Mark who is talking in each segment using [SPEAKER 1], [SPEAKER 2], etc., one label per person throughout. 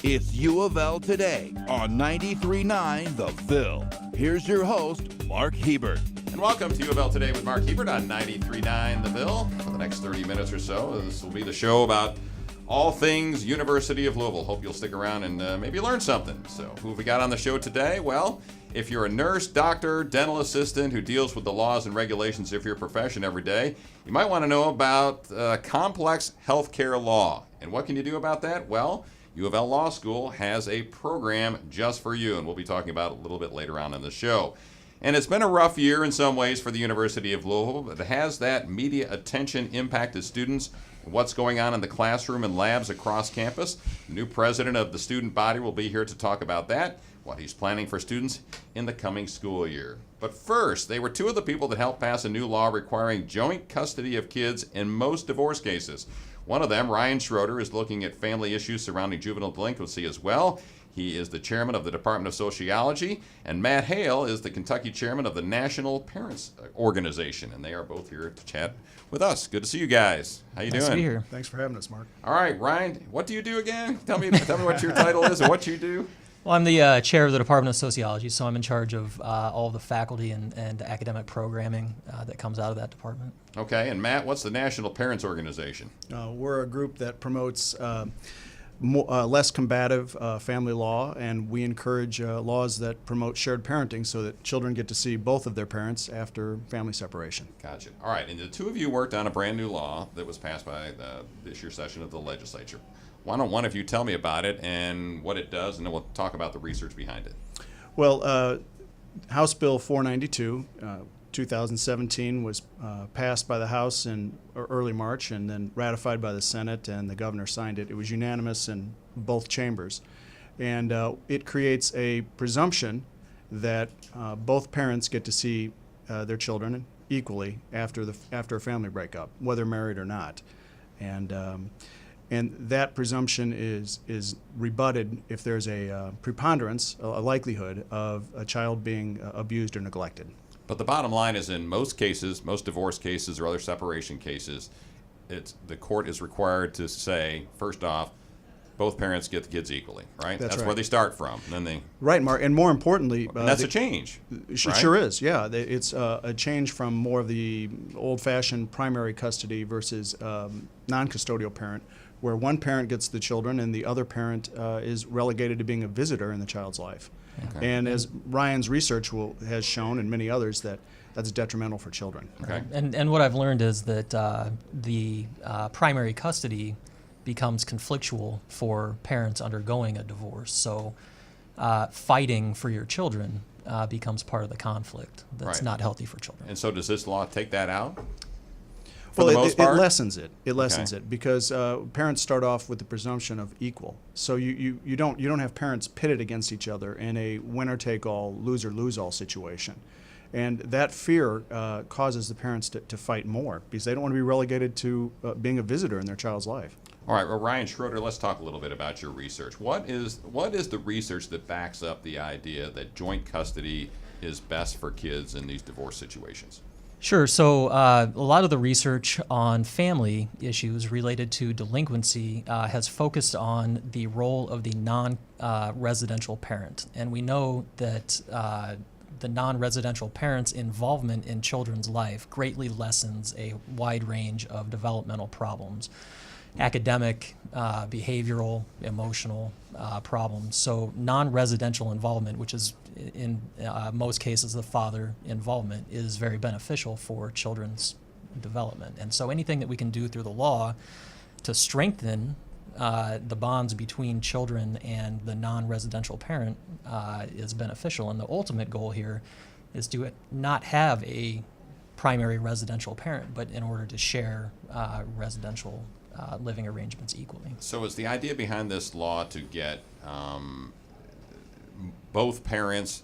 [SPEAKER 1] It's UofL Today on 93.9 The Ville. Here's your host, Mark Hebert.
[SPEAKER 2] And welcome to UofL Today with Mark Hebert on 93.9 The Ville. For the next 30 minutes or so, this will be the show about all things University of Louisville. Hope you'll stick around and maybe learn something. So who have we got on the show today? Well, if you're a nurse, doctor, dental assistant who deals with the laws and regulations of your profession every day, you might want to know about complex healthcare law. And what can you do about that? Well, UofL Law School has a program just for you, and we'll be talking about it a little bit later on in the show. And it's been a rough year in some ways for the University of Louisville, but has that media attention impacted students? What's going on in the classroom and labs across campus? The new president of the student body will be here to talk about that, what he's planning for students in the coming school year. But first, they were two of the people that helped pass a new law requiring joint custody of kids in most divorce cases. One of them, Ryan Schroeder, is looking at family issues surrounding juvenile delinquency as well. He is the chairman of the Department of Sociology, and Matt Hale is the Kentucky chairman of the National Parents Organization, and they are both here to chat with us. Good to see you guys. How you doing?
[SPEAKER 3] Nice to be here.
[SPEAKER 4] Thanks for having us, Mark.
[SPEAKER 2] All right, Ryan, what do you do again? Tell me what your title is and what you do.
[SPEAKER 3] Well, I'm the chair of the Department of Sociology, so I'm in charge of all of the faculty and academic programming that comes out of that department.
[SPEAKER 2] Okay, and Matt, what's the National Parents Organization?
[SPEAKER 4] We're a group that promotes less combative family law, and we encourage laws that promote shared parenting so that children get to see both of their parents after family separation.
[SPEAKER 2] Gotcha. All right, and the two of you worked on a brand new law that was passed by this year's session of the legislature. Why don't one of you tell me about it and what it does, and then we'll talk about the research behind it.
[SPEAKER 4] Well, House Bill 492, 2017 was passed by the House in early March and then ratified by the Senate, and the governor signed it. It was unanimous in both chambers. And it creates a presumption that both parents get to see their children equally after a family breakup, whether married or not. And that presumption is rebutted if there's a preponderance, a likelihood of a child being abused or neglected.
[SPEAKER 2] But the bottom line is, in most cases, most divorce cases or other separation cases, the court is required to say, first off, both parents get the kids equally, right? That's
[SPEAKER 4] right.
[SPEAKER 2] Where they start from. And then they.
[SPEAKER 4] Right, Mark. And more importantly,
[SPEAKER 2] And that's a change.
[SPEAKER 4] It
[SPEAKER 2] right?
[SPEAKER 4] sure is. Yeah, it's a change from more of the old-fashioned primary custody versus non-custodial parent, where one parent gets the children and the other parent is relegated to being a visitor in the child's life.
[SPEAKER 2] Okay.
[SPEAKER 4] And as Ryan's research has shown, and many others, that's detrimental for children.
[SPEAKER 2] Okay.
[SPEAKER 3] And what I've learned is that the primary custody becomes conflictual for parents undergoing a divorce. So fighting for your children becomes part of the conflict that's
[SPEAKER 2] Right.
[SPEAKER 3] not healthy for children.
[SPEAKER 2] And so does this law take that out?
[SPEAKER 4] Well,
[SPEAKER 2] the most
[SPEAKER 4] it
[SPEAKER 2] part?
[SPEAKER 4] lessens it. It lessens
[SPEAKER 2] Okay.
[SPEAKER 4] it because parents start off with the presumption of equal. So you don't have parents pitted against each other in a winner-take-all, loser-lose-all situation, and that fear causes the parents to fight more because they don't want to be relegated to being a visitor in their child's life.
[SPEAKER 2] All right, well, Ryan Schroeder, let's talk a little bit about your research. What is the research that backs up the idea that joint custody is best for kids in these divorce situations?
[SPEAKER 3] Sure. So a lot of the research on family issues related to delinquency has focused on the role of the non-residential parent. And we know that the non-residential parent's involvement in children's life greatly lessens a wide range of developmental problems. Academic, behavioral, emotional problems. So non-residential involvement, which is in most cases the father involvement, is very beneficial for children's development. And so anything that we can do through the law to strengthen the bonds between children and the non-residential parent is beneficial. And the ultimate goal here is to not have a primary residential parent, but in order to share residential living arrangements equally.
[SPEAKER 2] So is the idea behind this law to get both parents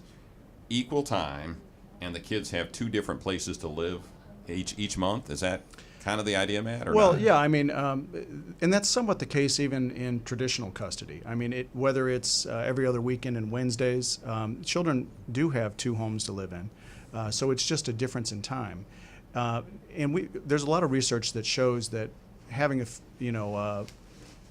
[SPEAKER 2] equal time and the kids have two different places to live each month? Is that kind of the idea, Matt? Or
[SPEAKER 4] Well,
[SPEAKER 2] not?
[SPEAKER 4] yeah, I mean, and that's somewhat the case even in traditional custody. I mean, whether it's every other weekend and Wednesdays, children do have two homes to live in. So it's just a difference in time. And there's a lot of research that shows that having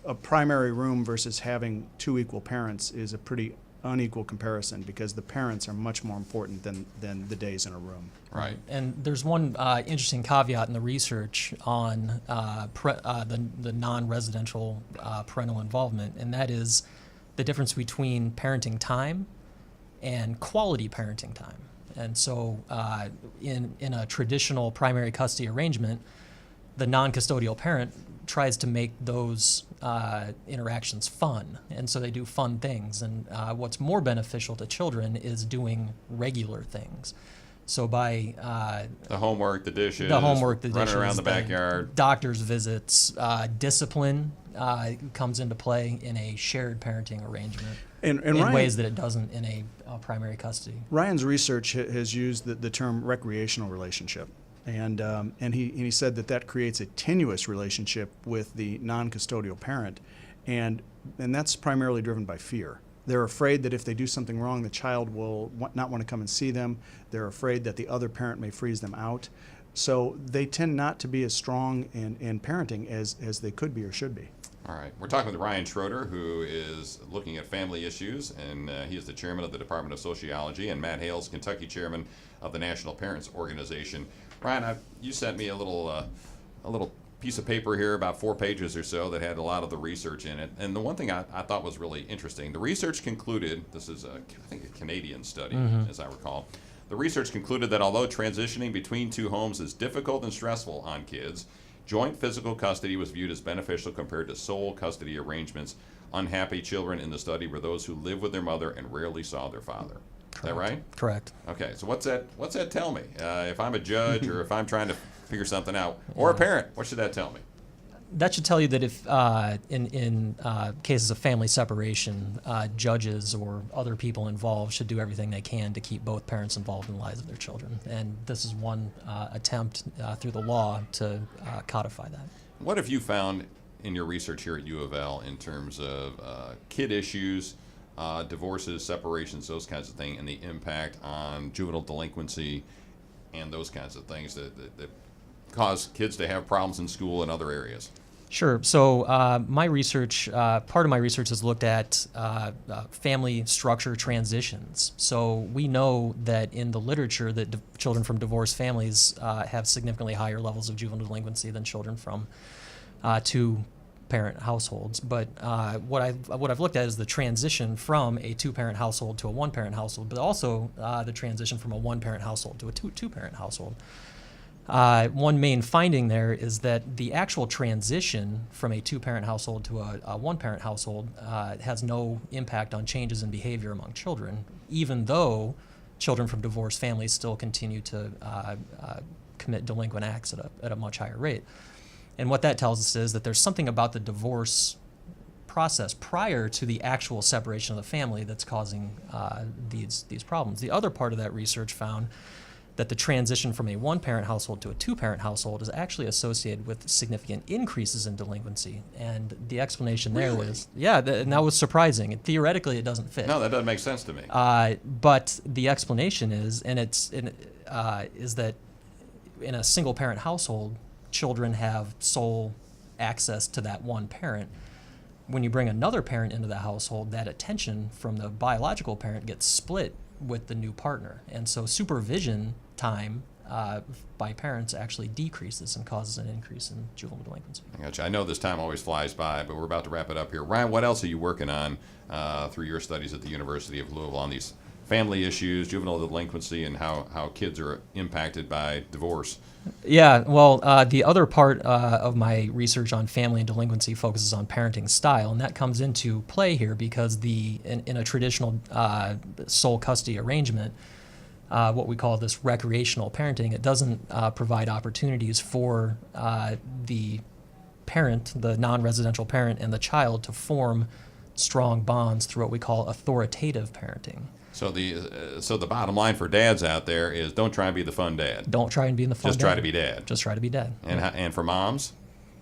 [SPEAKER 4] a primary room versus having two equal parents is a pretty unequal comparison, because the parents are much more important than the days in a room.
[SPEAKER 2] Right.
[SPEAKER 3] And there's one interesting caveat in the research on the non-residential parental involvement, and that is the difference between parenting time and quality parenting time. And so in a traditional primary custody arrangement, the non-custodial parent tries to make those interactions fun, and so they do fun things. And what's more beneficial to children is doing regular things. So by
[SPEAKER 2] the homework, the dishes, running around the backyard,
[SPEAKER 3] doctor's visits, discipline comes into play in a shared parenting arrangement
[SPEAKER 4] And
[SPEAKER 3] in
[SPEAKER 4] Ryan,
[SPEAKER 3] ways that it doesn't in a primary custody.
[SPEAKER 4] Ryan's research has used the term recreational relationship. And he said that creates a tenuous relationship with the non-custodial parent, and that's primarily driven by fear. They're afraid that if they do something wrong, the child will not want to come and see them. They're afraid that the other parent may freeze them out. So they tend not to be as strong in parenting as they could be or should be.
[SPEAKER 2] All right. We're talking with Ryan Schroeder, who is looking at family issues, and he is the chairman of the Department of Sociology, and Matt Hale's Kentucky chairman of the National Parents Organization. Ryan, you sent me a little piece of paper here, about 4 pages or so, that had a lot of the research in it. And the one thing I thought was really interesting, the research concluded, this is I think a Canadian study, as I recall, the research concluded that although transitioning between two homes is difficult and stressful on kids, joint physical custody was viewed as beneficial compared to sole custody arrangements. Unhappy children in the study were those who lived with their mother and rarely saw their father. Is that right?
[SPEAKER 3] Correct.
[SPEAKER 2] Okay, so what's that tell me? If I'm a judge or if I'm trying to figure something out, or a parent, what should that tell me?
[SPEAKER 3] That should tell you that if in cases of family separation, judges or other people involved should do everything they can to keep both parents involved in the lives of their children. And this is one attempt through the law to codify that.
[SPEAKER 2] What have you found in your research here at UofL in terms of kid issues, divorces, separations, those kinds of things, and the impact on juvenile delinquency and those kinds of things that cause kids to have problems in school and other areas?
[SPEAKER 3] Sure. So my research, part of my research has looked at family structure transitions. So we know that in the literature that children from divorced families have significantly higher levels of juvenile delinquency than children from two-parent households. But what I've looked at is the transition from a two-parent household to a one-parent household, but also the transition from a one-parent household to a two-parent household. One main finding there is that the actual transition from a two-parent household to a one-parent household has no impact on changes in behavior among children, even though children from divorced families still continue to commit delinquent acts at a much higher rate. And what that tells us is that there's something about the divorce process prior to the actual separation of the family that's causing these problems. The other part of that research found that the transition from a one-parent household to a two-parent household is actually associated with significant increases in delinquency. And the explanation there was, and that was surprising. And theoretically, it doesn't fit.
[SPEAKER 2] No, that doesn't make sense to me.
[SPEAKER 3] But the explanation is, is that in a single-parent household, children have sole access to that one parent. When you bring another parent into the household, that attention from the biological parent gets split with the new partner. And so supervision time by parents actually decreases and causes an increase in juvenile delinquency.
[SPEAKER 2] I gotcha. I know this time always flies by, but we're about to wrap it up here. Ryan, what else are you working on through your studies at the University of Louisville on these family issues, juvenile delinquency, and how kids are impacted by divorce?
[SPEAKER 3] Yeah, well, the other part of my research on family and delinquency focuses on parenting style, and that comes into play here because in a traditional sole custody arrangement, what we call this recreational parenting, it doesn't provide opportunities for the parent, the non-residential parent, and the child to form strong bonds through what we call authoritative parenting.
[SPEAKER 2] So the bottom line for dads out there is don't try and be the fun dad.
[SPEAKER 3] Don't try and be the fun dad.
[SPEAKER 2] Just try to be dad.
[SPEAKER 3] Just try to be dad.
[SPEAKER 2] And for moms,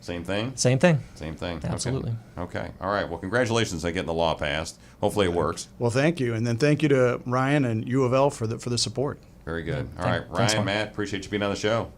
[SPEAKER 2] same thing?
[SPEAKER 3] Same thing.
[SPEAKER 2] Same thing.
[SPEAKER 3] Absolutely.
[SPEAKER 2] Okay. All right. Well, congratulations on getting the law passed. Hopefully it works.
[SPEAKER 4] Well, thank you. And then thank you to Ryan and UofL for the support.
[SPEAKER 2] Very good. All right.
[SPEAKER 3] Thanks,
[SPEAKER 2] Ryan,
[SPEAKER 3] Mark.
[SPEAKER 2] Matt, appreciate you being on the show.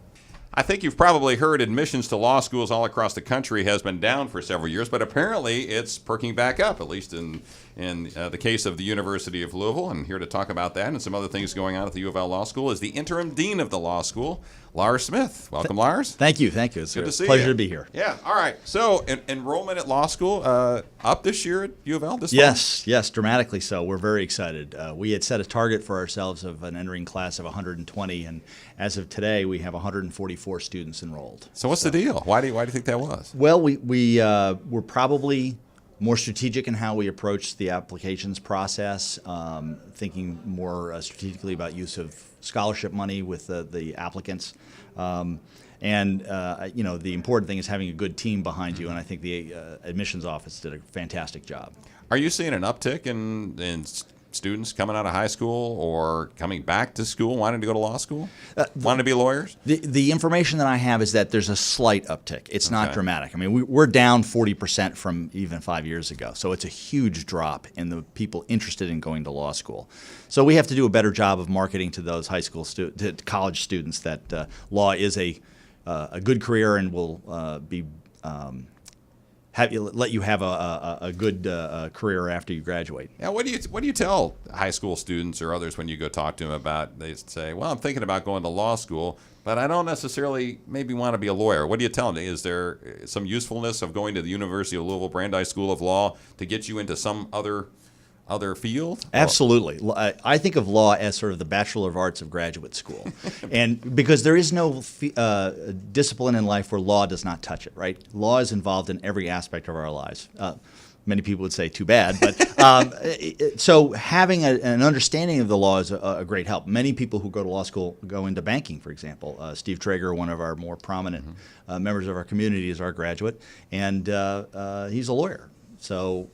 [SPEAKER 2] I think you've probably heard admissions to law schools all across the country has been down for several years, but apparently it's perking back up, at least in the case of the University of Louisville. And here to talk about that and some other things going on at the UofL Law School is the interim dean of the law school, Lars Smith. Welcome, Lars.
[SPEAKER 5] Thank you. It's
[SPEAKER 2] good to see
[SPEAKER 5] pleasure
[SPEAKER 2] you.
[SPEAKER 5] to be here.
[SPEAKER 2] Yeah, all right. So enrollment at law school up this year at UofL this fall?
[SPEAKER 5] Yes, dramatically so. We're very excited. We had set a target for ourselves of an entering class of 120, and as of today, we have 144 students enrolled.
[SPEAKER 2] So what's the deal? Why do you think that was?
[SPEAKER 5] Well, we're probably more strategic in how we approach the applications process, thinking more strategically about use of scholarship money with the applicants. The important thing is having a good team behind you, and I think the admissions office did a fantastic job.
[SPEAKER 2] Are you seeing an uptick in students coming out of high school or coming back to school wanting to go to law school? Wanting to be lawyers?
[SPEAKER 5] The information that I have is that there's a slight uptick. It's not dramatic. I mean, we're down 40% from even 5 years ago. So it's a huge drop in the people interested in going to law school. So we have to do a better job of marketing to those high school to college students that law is a good career and will let you have a good career after you graduate.
[SPEAKER 2] Yeah, what do you tell high school students or others when you go talk to them about? They say, "Well, I'm thinking about going to law school, but I don't necessarily maybe want to be a lawyer." What do you tell them? Is there some usefulness of going to the University of Louisville Brandeis School of Law to get you into some other field?
[SPEAKER 5] Absolutely. I think of law as sort of the Bachelor of Arts of graduate school. And because there is no discipline in life where law does not touch it, right? Law is involved in every aspect of our lives. Many people would say too bad, but so having an understanding of the law is a great help. Many people who go to law school go into banking, for example. Steve Traeger, one of our more prominent members of our community, is our graduate, and he's a lawyer. So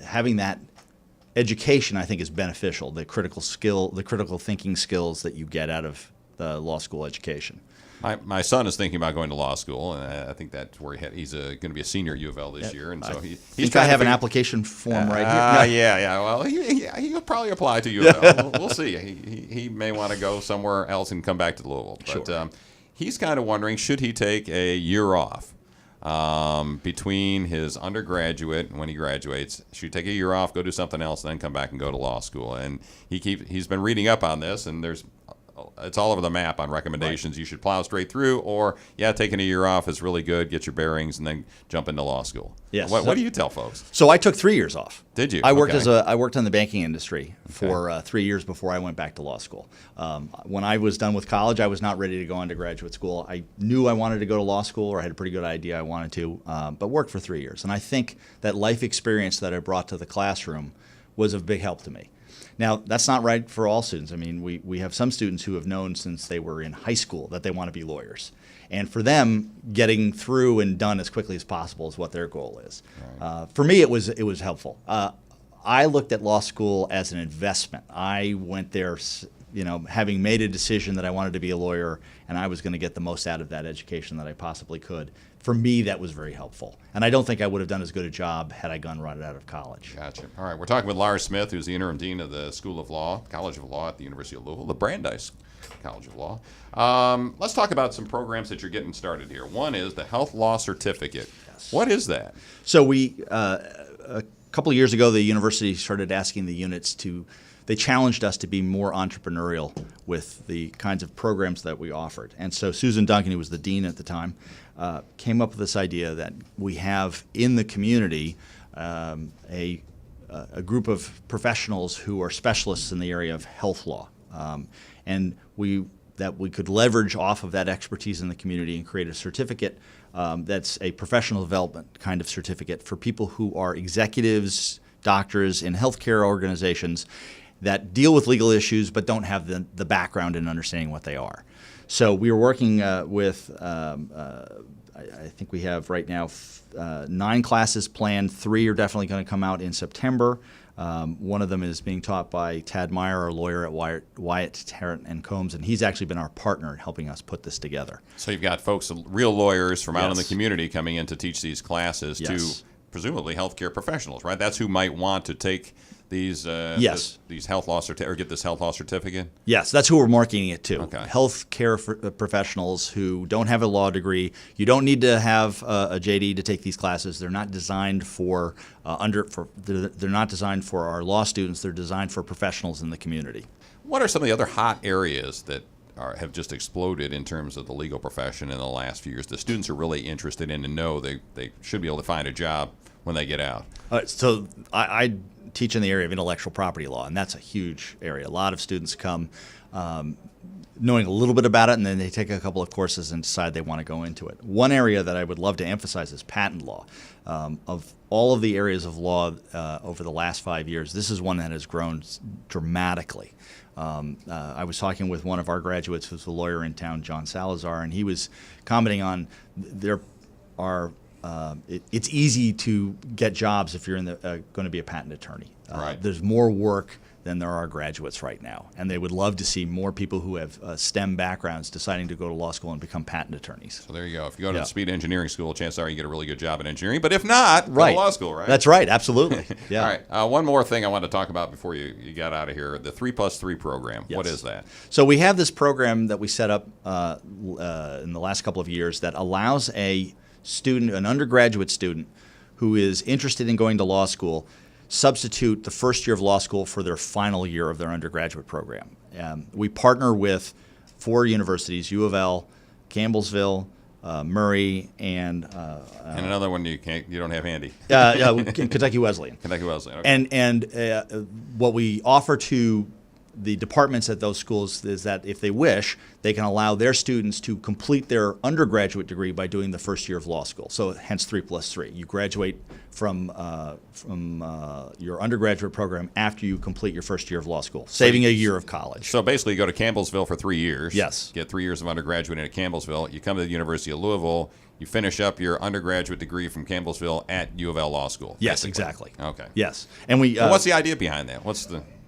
[SPEAKER 5] having that education, I think, is beneficial. The critical thinking skills that you get out of the law school education.
[SPEAKER 2] My son is thinking about going to law school, and I think that's where he's going to be a senior at UofL this year. And so he's
[SPEAKER 5] I have an application form right here.
[SPEAKER 2] Yeah. Well, he'll probably apply to UofL. We'll see. He may want to go somewhere else and come back to Louisville. But
[SPEAKER 5] sure.
[SPEAKER 2] He's kind of wondering, should he take a year off between his undergraduate and when he graduates? Should he take a year off, go do something else, and then come back and go to law school? And he's been reading up on this, and it's all over the map on recommendations. Right. You should plow straight through, or taking a year off is really good, get your bearings, and then jump into law school.
[SPEAKER 5] Yes.
[SPEAKER 2] What do you tell folks?
[SPEAKER 5] So I took 3 years off.
[SPEAKER 2] Did you?
[SPEAKER 5] I worked in the banking industry for 3 years before I went back to law school. When I was done with college, I was not ready to go on to graduate school. I knew I wanted to go to law school, or I had a pretty good idea I wanted to, but worked for 3 years. And I think that life experience that I brought to the classroom was of big help to me. Now, that's not right for all students. I mean, we have some students who have known since they were in high school that they want to be lawyers. And for them, getting through and done as quickly as possible is what their goal is. Right. For me, it was helpful. I looked at law school as an investment. I went there, having made a decision that I wanted to be a lawyer, and I was going to get the most out of that education that I possibly could. For me, that was very helpful. And I don't think I would have done as good a job had I gone right out of college.
[SPEAKER 2] Gotcha. All right, we're talking with Lars Smith, who's the interim dean of the School of Law, College of Law at the University of Louisville, the Brandeis College of Law. Let's talk about some programs that you're getting started here. One is the Health Law Certificate. Yes. What is that?
[SPEAKER 5] So a couple of years ago, the university started asking the units they challenged us to be more entrepreneurial with the kinds of programs that we offered. And so Susan Duncan, who was the dean at the time, came up with this idea that we have in the community a group of professionals who are specialists in the area of health law. And we could leverage off of that expertise in the community and create a certificate that's a professional development kind of certificate for people who are executives, doctors in healthcare organizations that deal with legal issues but don't have the background in understanding what they are. So we were working with, I think we have right now 9 classes planned. 3 are definitely going to come out in September. One of them is being taught by Tad Meyer, a lawyer at Wyatt, Tarrant & Combs, and he's actually been our partner in helping us put this together.
[SPEAKER 2] So you've got folks, real lawyers from out in the community coming in to teach these classes to presumably healthcare professionals, right? That's who might want to take these
[SPEAKER 5] Yes.
[SPEAKER 2] these health law or get this health law certificate?
[SPEAKER 5] Yes, that's who we're marketing it to.
[SPEAKER 2] Okay.
[SPEAKER 5] Healthcare professionals who don't have a law degree. You don't need to have a JD to take these classes. They're not designed for they're not designed for our law students. They're designed for professionals in the community.
[SPEAKER 2] What are some of the other hot areas that have just exploded in terms of the legal profession in the last few years? The students are really interested in and know they should be able to find a job when they get out.
[SPEAKER 5] So I teach in the area of intellectual property law, and that's a huge area. A lot of students come knowing a little bit about it, and then they take a couple of courses and decide they want to go into it. One area that I would love to emphasize is patent law. Of all of the areas of law over the last 5 years, this is one that has grown dramatically. I was talking with one of our graduates who's a lawyer in town, John Salazar, and he was commenting on it's easy to get jobs if you're going to be a patent attorney.
[SPEAKER 2] Right.
[SPEAKER 5] There's more work than there are graduates right now, and they would love to see more people who have STEM backgrounds deciding to go to law school and become patent attorneys.
[SPEAKER 2] So there you go. If you go to the speed engineering school, chances are you get a really good job in engineering. But if not, go to law school, right?
[SPEAKER 5] That's right. Absolutely. Yeah.
[SPEAKER 2] All right. One more thing I wanted to talk about before you got out of here: the 3+3 program.
[SPEAKER 5] Yes.
[SPEAKER 2] What is that?
[SPEAKER 5] So we have this program that we set up in the last couple of years that allows an undergraduate student who is interested in going to law school, substitute the first year of law school for their final year of their undergraduate program. We partner with 4 universities: UofL, Campbellsville, Murray, and
[SPEAKER 2] another one you don't have handy.
[SPEAKER 5] Kentucky Wesleyan.
[SPEAKER 2] Kentucky Wesleyan. Okay.
[SPEAKER 5] And what we offer to the departments at those schools is that if they wish, they can allow their students to complete their undergraduate degree by doing the first year of law school. So hence 3+3. You graduate from your undergraduate program after you complete your first year of law school, saving a year of college.
[SPEAKER 2] So basically you go to Campbellsville for 3 years.
[SPEAKER 5] Yes.
[SPEAKER 2] Get 3 years of undergraduate at Campbellsville. You come to the University of Louisville. You finish up your undergraduate degree from Campbellsville at UofL Law School.
[SPEAKER 5] Yes,
[SPEAKER 2] basically.
[SPEAKER 5] exactly.
[SPEAKER 2] Okay.
[SPEAKER 5] Yes. And we.
[SPEAKER 2] What's the idea behind that?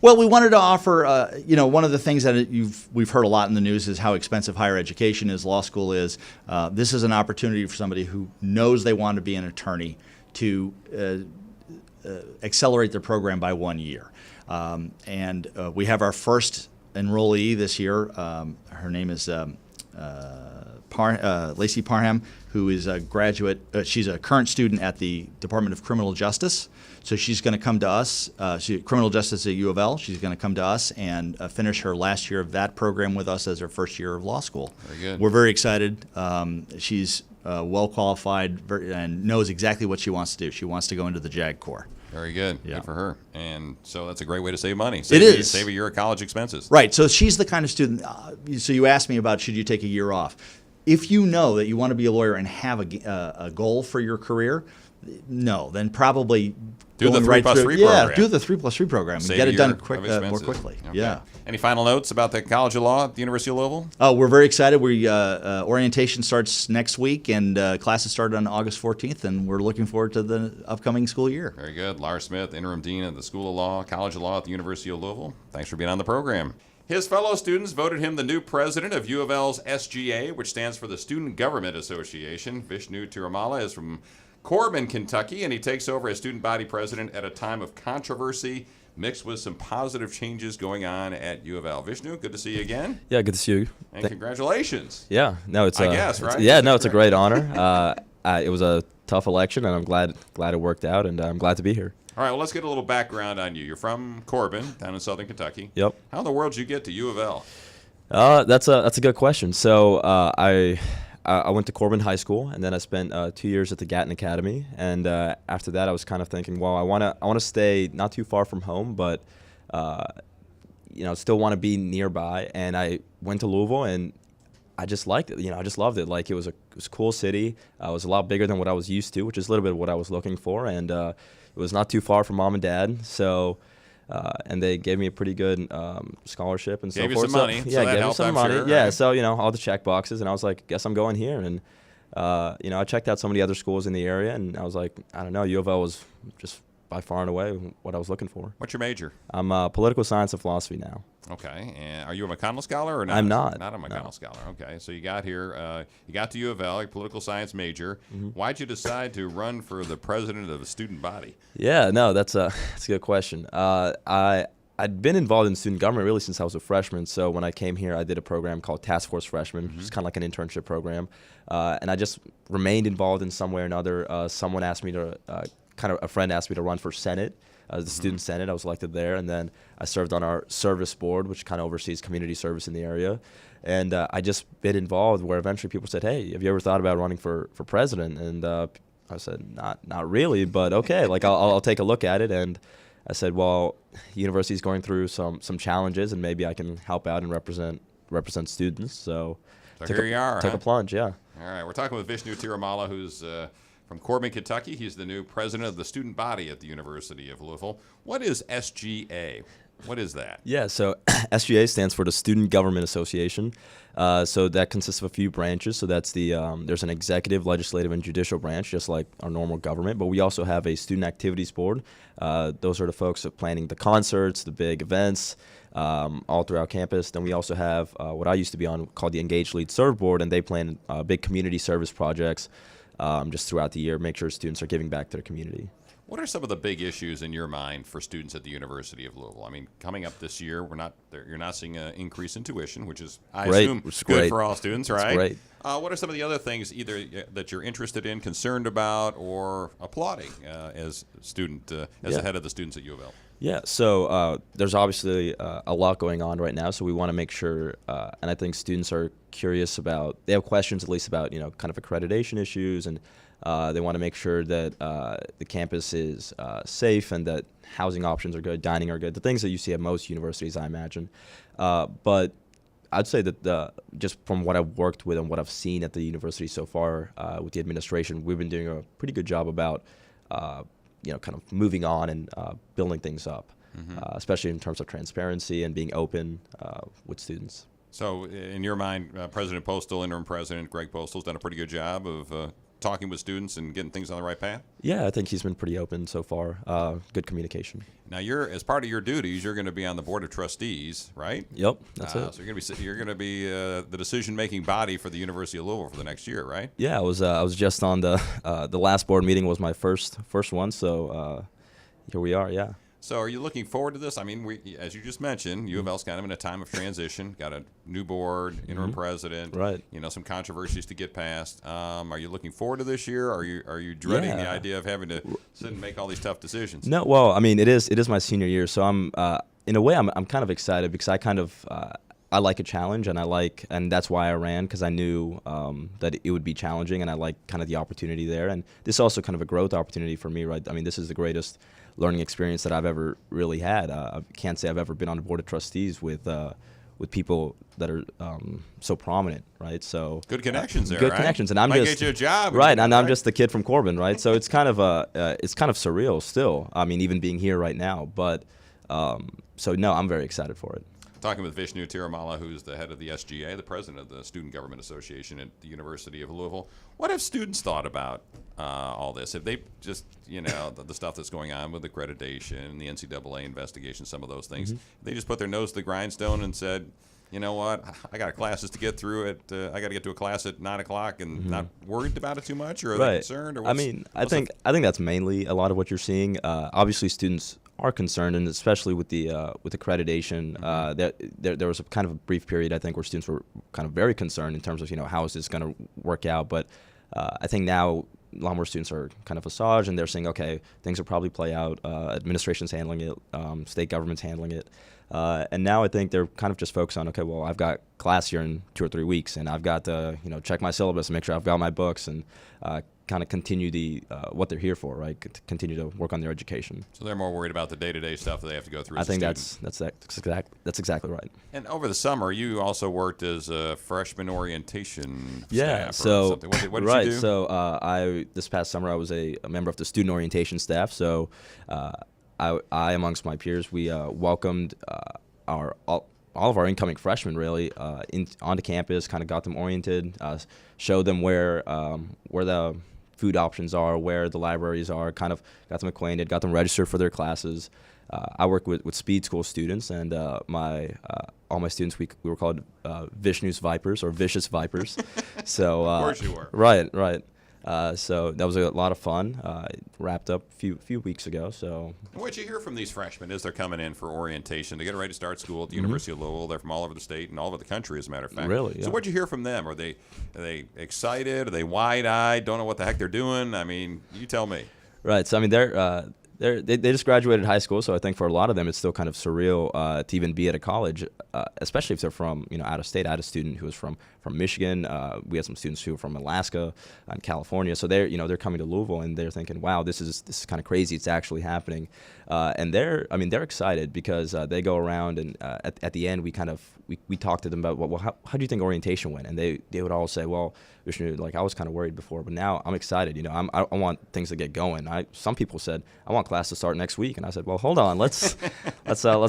[SPEAKER 5] Well, we wanted to offer, one of the things that we've heard a lot in the news is how expensive higher education is, law school is. This is an opportunity for somebody who knows they want to be an attorney to accelerate their program by 1 year. And we have our first enrollee this year. Her name is Lacey Parham, who is a graduate. She's a current student at the Department of Criminal Justice. So she's going to come to us, criminal justice at UofL. She's going to come to us and finish her last year of that program with us as her first year of law school.
[SPEAKER 2] Very good.
[SPEAKER 5] We're very excited. She's well qualified and knows exactly what she wants to do. She wants to go into the JAG Corps.
[SPEAKER 2] Very good.
[SPEAKER 5] Yeah.
[SPEAKER 2] Good for her. And so that's a great way to save money. Save a year of college expenses.
[SPEAKER 5] Right. So she's the kind of student. So you asked me about should you take a year off. If you know that you want to be a lawyer and have a goal for your career, no, then probably
[SPEAKER 2] do the 3+3 program.
[SPEAKER 5] Yeah, do the 3+3 program and
[SPEAKER 2] Save
[SPEAKER 5] get
[SPEAKER 2] a
[SPEAKER 5] it done
[SPEAKER 2] year
[SPEAKER 5] more quickly.
[SPEAKER 2] Okay.
[SPEAKER 5] Yeah.
[SPEAKER 2] Any final notes about the College of Law at the University of Louisville?
[SPEAKER 5] We're very excited. Orientation starts next week, and classes start on August 14th, and we're looking forward to the upcoming school year.
[SPEAKER 2] Very good. Lars Smith, Interim Dean of the School of Law, College of Law at the University of Louisville. Thanks for being on the program. His fellow students voted him the new president of UofL's SGA, which stands for the Student Government Association. Vishnu Tirumala is from Corbin, Kentucky, and he takes over as student body president at a time of controversy mixed with some positive changes going on at UofL. Vishnu, good to see you again.
[SPEAKER 6] Yeah, good to see you.
[SPEAKER 2] And congratulations.
[SPEAKER 6] Yeah, no, it's
[SPEAKER 2] I guess, right?
[SPEAKER 6] It's a great honor. It was a tough election, and I'm glad it worked out, and I'm glad to be here.
[SPEAKER 2] All right, well, let's get a little background on you. You're from Corbin, down in southern Kentucky.
[SPEAKER 6] Yep.
[SPEAKER 2] How in the world did you get to UofL?
[SPEAKER 6] That's a good question. So I went to Corbin High School, and then I spent 2 years at the Gatton Academy. And after that, I was kind of thinking, well, I want to stay not too far from home, but still want to be nearby. And I went to Louisville, and I just liked it. I just loved it. Like it was a cool city. It was a lot bigger than what I was used to, which is a little bit of what I was looking for. And it was not too far from mom and dad. So. And they gave me a pretty good scholarship and so forth.
[SPEAKER 2] Gave you some money.
[SPEAKER 6] Yeah,
[SPEAKER 2] gave
[SPEAKER 6] me some money.
[SPEAKER 2] Sure,
[SPEAKER 6] yeah,
[SPEAKER 2] right?
[SPEAKER 6] so all the check boxes, and I was like, guess I'm going here. And I checked out some of the other schools in the area, and I was like, I don't know, UofL was just by far and away what I was looking for.
[SPEAKER 2] What's your major?
[SPEAKER 6] I'm political science and philosophy now.
[SPEAKER 2] Okay, and are you a McConnell Scholar or not?
[SPEAKER 6] I'm not.
[SPEAKER 2] Not a McConnell Scholar. Okay, so you got here, you got to U of L, your political science major. Why'd you decide to run for the president of the student body?
[SPEAKER 6] Yeah, no, that's a good question. I'd been involved in student government really since I was a freshman. So when I came here, I did a program called Task Force Freshman, which is kind of like an internship program. And I just remained involved in some way or another. Someone asked me to, a friend asked me to run for Senate, the student Senate. I was elected there. And then I served on our service board, which kind of oversees community service in the area. And I just been involved where eventually people said, hey, have you ever thought about running for president? And I said, not really, but okay, like I'll take a look at it. And I said, well, the university's going through some challenges, and maybe I can help out and represent students. So
[SPEAKER 2] here you are.
[SPEAKER 6] Took a plunge, yeah.
[SPEAKER 2] All right, we're talking with Vishnu Tirumala, who's from Corbin, Kentucky. He's the new president of the student body at the University of Louisville. What is SGA? What is that?
[SPEAKER 6] Yeah, so SGA stands for the Student Government Association. So that consists of a few branches. So that's there's an executive, legislative, and judicial branch, just like our normal government. But we also have a student activities board. Those are the folks that planning the concerts, the big events, all throughout campus. Then we also have what I used to be on called the Engage Lead Serve board, and they plan big community service projects just throughout the year, make sure students are giving back to their community.
[SPEAKER 2] What are some of the big issues in your mind for students at the University of Louisville? I mean, coming up this year, you're not seeing an increase in tuition, which is, I assume, good
[SPEAKER 6] great
[SPEAKER 2] for all students, right?
[SPEAKER 6] It's great.
[SPEAKER 2] What are some of the other things either that you're interested in, concerned about, or applauding as the head of the students at U of L?
[SPEAKER 6] Yeah, so there's obviously a lot going on right now, so we want to make sure, and I think students are curious about, they have questions at least about, kind of accreditation issues, and they want to make sure that the campus is safe and that housing options are good, dining are good, the things that you see at most universities, I imagine. But I'd say that just from what I've worked with and what I've seen at the university so far with the administration, we've been doing a pretty good job about kind of moving on and building things up, especially in terms of transparency and being open with students.
[SPEAKER 2] So in your mind, President Postal, interim president Greg Postal's done a pretty good job of talking with students and getting things on the right path?
[SPEAKER 6] Yeah, I think he's been pretty open so far. Good communication.
[SPEAKER 2] Now, as part of your duties, you're going to be on the board of trustees, right?
[SPEAKER 6] Yep, that's it.
[SPEAKER 2] So you're going to be the decision-making body for the University of Louisville for the next year, right?
[SPEAKER 6] Yeah, I was just on the last board meeting was my first one, so here we are. Yeah.
[SPEAKER 2] So are you looking forward to this? I mean, as you just mentioned, U of L's kind of in a time of transition. Got a new board, interim president.
[SPEAKER 6] Right.
[SPEAKER 2] Some controversies to get past. Are you looking forward to this year? Are you dreading the idea of having to sit and make all these tough decisions?
[SPEAKER 6] No. Well, I mean, it is my senior year, so I'm in a way I'm kind of excited because I kind of I like a challenge, and that's why I ran, because I knew that it would be challenging, and I like kind of the opportunity there. And this is also kind of a growth opportunity for me, right? I mean, this is the greatest learning experience that I've ever really had. I can't say I've ever been on a board of trustees with people that are so prominent, right? So
[SPEAKER 2] good connections there,
[SPEAKER 6] good
[SPEAKER 2] right?
[SPEAKER 6] connections, and I'm
[SPEAKER 2] Might
[SPEAKER 6] just
[SPEAKER 2] get you a job,
[SPEAKER 6] right? And I'm just the kid from Corbin, right? So it's kind of surreal still. I mean, even being here right now, but so no, I'm very excited for it.
[SPEAKER 2] Talking with Vishnu Tirumala, who's the head of the SGA, the president of the Student Government Association at the University of Louisville. What have students thought about all this? Have they just, the stuff that's going on with accreditation, the NCAA investigation, some of those things, they just put their nose to the grindstone and said, you know what, I got classes to get through I got to get to a class at 9 o'clock and not worried about it too much, or are they concerned? Or
[SPEAKER 6] I think that's mainly a lot of what you're seeing. Obviously, students are concerned, and especially with the accreditation, there was a kind of a brief period, I think, where students were kind of very concerned in terms of how is this going to work out. But I think now a lot more students are kind of assuaged, and they're saying, okay, things will probably play out. Administration's handling it, state government's handling it, and now I think they're kind of just focused on, okay, well, I've got class here in 2 or 3 weeks, and I've got to check my syllabus and make sure I've got my books, and kind of continue what they're here for, right? To continue to work on their education.
[SPEAKER 2] So they're more worried about the day-to-day stuff that they have to go through.
[SPEAKER 6] I think that's exactly right.
[SPEAKER 2] And over the summer, you also worked as a freshman orientation
[SPEAKER 6] staff.
[SPEAKER 2] Or something. What did you do?
[SPEAKER 6] So this past summer I was a member of the student orientation staff. So I amongst my peers, we welcomed all of our incoming freshmen really onto campus, kind of got them oriented, showed them where the food options are, where the libraries are, kind of got them acquainted, got them registered for their classes. I work with speed school students, and all my students, we were called Vishnu's Vipers or Vicious Vipers. So
[SPEAKER 2] Of course you were.
[SPEAKER 6] Right. So that was a lot of fun. Wrapped up a few weeks ago. So
[SPEAKER 2] What'd you hear from these freshmen as they're coming in for orientation to get ready to start school at the University of Louisville? They're from all over the state and all over the country, as a matter of fact.
[SPEAKER 6] Really, yeah.
[SPEAKER 2] So what'd you hear from them? Are they excited? Are they wide-eyed? Don't know what the heck they're doing? I mean, you tell me.
[SPEAKER 6] Right. So I mean, they just graduated high school, so I think for a lot of them it's still kind of surreal to even be at a college, especially if they're from out of state. I had a student who was from Michigan. We had some students who were from Alaska and California. So they're coming to Louisville and they're thinking, wow, this is kind of crazy. It's actually happening, and they're excited because they go around and at the end we talk to them about, well, how do you think orientation went? And they would all say, well, Vishnu, like I was kind of worried before, but now I'm excited. I want things to get going. Some people said, I want class to start next week, and I said, well, hold on, let's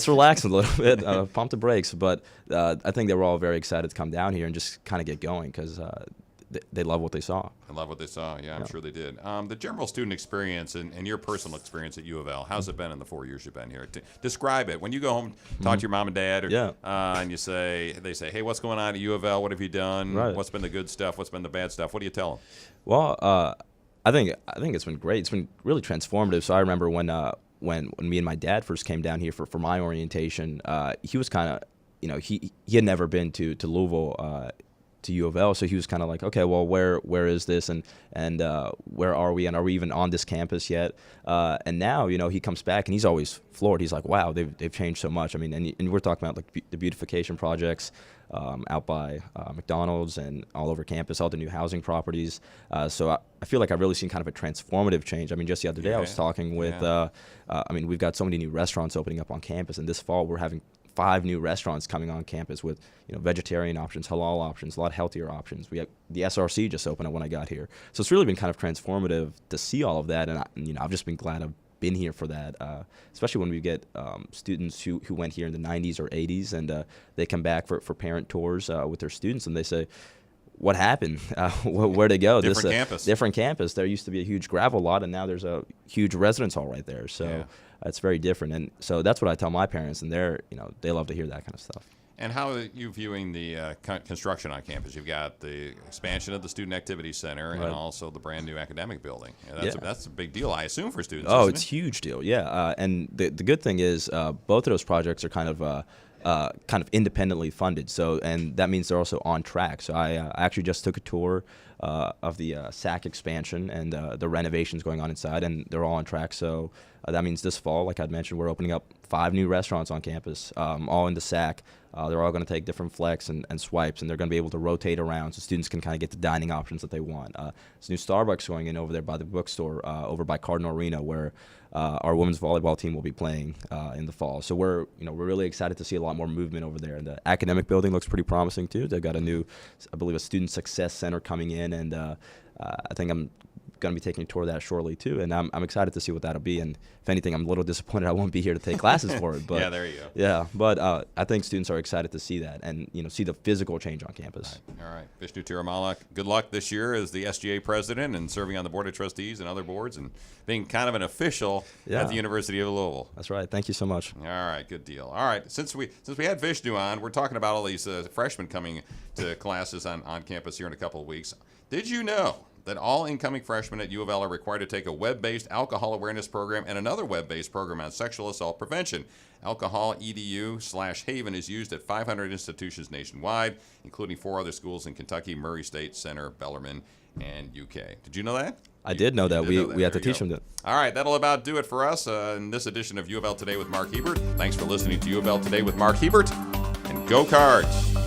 [SPEAKER 6] relax a little bit, pump the brakes. But I think they were all very excited to come down here and just kind of get going because they love what they saw.
[SPEAKER 2] I love what they saw. Yeah, I'm sure they did. The general student experience and your personal experience at UofL, how's it been in the 4 years you've been here? Describe it. When you go home, talk to your mom and dad, and they say, hey, what's going on at UofL? What have you done?
[SPEAKER 6] Right.
[SPEAKER 2] What's been the good stuff? What's been the bad stuff? What do you tell them?
[SPEAKER 6] Well, I think it's been great. It's been really transformative. So I remember when me and my dad first came down here for my orientation, he was kind of, he had never been to Louisville, to UofL, so he was kind of like, okay, well, where is this, and where are we, and are we even on this campus yet? And now, he comes back and he's always floored. He's like, wow, they've changed so much. I mean, and we're talking about like the beautification projects out by McDonald's and all over campus, all the new housing properties. So I feel like I've really seen kind of a transformative change. I mean, just the other day I was talking with, we've got so many new restaurants opening up on campus, and this fall we're having 5 new restaurants coming on campus with vegetarian options, halal options, a lot healthier options. We have the SRC just opened up when I got here, so it's really been kind of transformative to see all of that, and I've just been glad I've been here for that. Especially when we get students who went here in the 90s or 80s, and they come back for parent tours with their students, and they say, what happened? Where'd they go? Different campus. There used to be a huge gravel lot, and now there's a huge residence hall right there. So it's very different. And so that's what I tell my parents, and they love to hear that kind of stuff.
[SPEAKER 2] And how are you viewing the construction on campus? You've got the expansion of the Student Activity Center and also the brand new academic building. That's a big deal, I assume, for students.
[SPEAKER 6] Oh, it's a huge deal, yeah. And the good thing is both of those projects are kind of independently funded. So, and that means they're also on track. So I actually just took a tour of the SAC expansion and the renovations going on inside, and they're all on track. So that means this fall, like I'd mentioned, we're opening up 5 new restaurants on campus, all in the SAC. They're all going to take different flex and swipes, and they're going to be able to rotate around so students can kind of get the dining options that they want. There's a new Starbucks going in over there by the bookstore, over by Cardinal Arena, where our women's volleyball team will be playing in the fall. So we're really excited to see a lot more movement over there. And the academic building looks pretty promising too. They've got a student success center coming in, and I think I'm going to be taking a tour of that shortly too, and I'm excited to see what that'll be. And if anything, I'm a little disappointed I won't be here to take classes for it. But
[SPEAKER 2] yeah, there you go.
[SPEAKER 6] Yeah, but I think students are excited to see that and see the physical change on campus.
[SPEAKER 2] All right. Vishnu Tirumala, good luck this year as the SGA president and serving on the board of trustees and other boards and being kind of an official at the University of Louisville.
[SPEAKER 6] That's right. Thank you so much.
[SPEAKER 2] All right, good deal. All right, since we had Vishnu on, we're talking about all these freshmen coming to classes on campus here in a couple of weeks. Did you know that all incoming freshmen at UofL are required to take a web-based alcohol awareness program and another web-based program on sexual assault prevention? Alcohol EDU/Haven is used at 500 institutions nationwide, including 4 other schools in Kentucky, Murray State, Center, Bellarmine, and UK. Did you know that?
[SPEAKER 6] I did know that. We had to teach them that.
[SPEAKER 2] All right, that'll about do it for us in this edition of UofL Today with Mark Hebert. Thanks for listening to UofL Today with Mark Hebert, and go Cards!